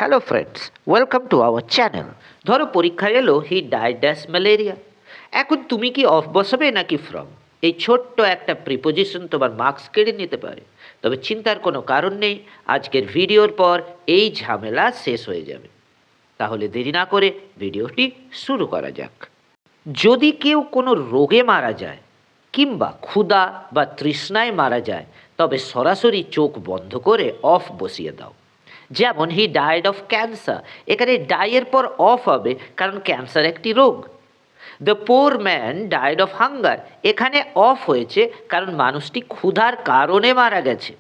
Hello friends, welcome to our channel. ধরো পরীক্ষায় এলো হি ডাইড ড্যাশ ম্যালেরিয়া। এখন তুমি কি অফ বসাবে নাকি ফ্রম? এই ছোট্ট একটা প্রিপোজিশন তোমার মার্কস কেড়ে নিতে পারে। তবে চিন্তার কোনো কারণ নেই, আজকের ভিডিওর পর এই ঝামেলা শেষ হয়ে যাবে। তাহলে দেরি না করে ভিডিওটি শুরু করা যাক। যদি কেউ কোনো রোগে মারা যায় কিংবা ক্ষুধা বা তৃষ্ণায় মারা যায়, তবে সরাসরি চোখ বন্ধ করে অফ বসিয়ে দাও। যেমন হি ডায়েড অফ ক্যান্সার, এখানে ডাইয়ের পর অফ হবে কারণ ক্যান্সার একটি রোগ। The poor man died of hunger, এখানে অফ হয়েছে কারণ মানুষটি ক্ষুধার কারণে মারা গেছে।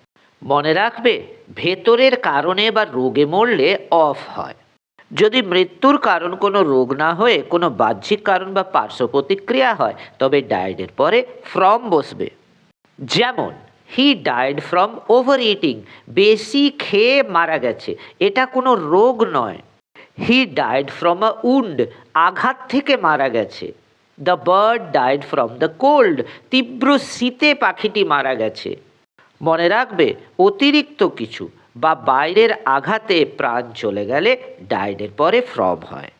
মনে রাখবে, ভেতরের কারণে বা রোগে মরলে অফ হয়। যদি মৃত্যুর কারণ কোনো রোগ না হয়ে কোনো বাহ্যিক কারণ বা পার্শ্ব প্রতিক্রিয়া হয়, তবে ডায়েডের পরে ফ্রম বসবে। যেমন he died from over eating, বেশি খেয়ে মারা গেছে, এটা কোনো রোগ নয়। He died from a wound, আঘাত থেকে মারা গেছে। The bird died from the cold, তীব্র শীতে পাখিটি মারা গেছে। মনে রাখবে, অতিরিক্ত কিছু বা বাইরের আঘাতে প্রাণ চলে গেলে ডায়েডের পরে ফ্রম হয়।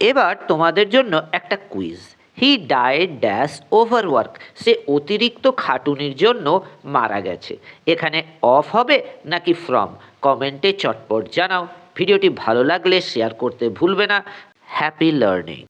এবার তোমাদের জন্য একটা quiz. He died dash overwork, সে অতিরিক্ত খাটুনির জন্য মারা গেছে। এখানে অফ হবে নাকি ফ্রম? কমেন্টে চটপট জানাও। ভিডিওটি ভালো লাগলে শেয়ার করতে ভুলবে না। Happy learning.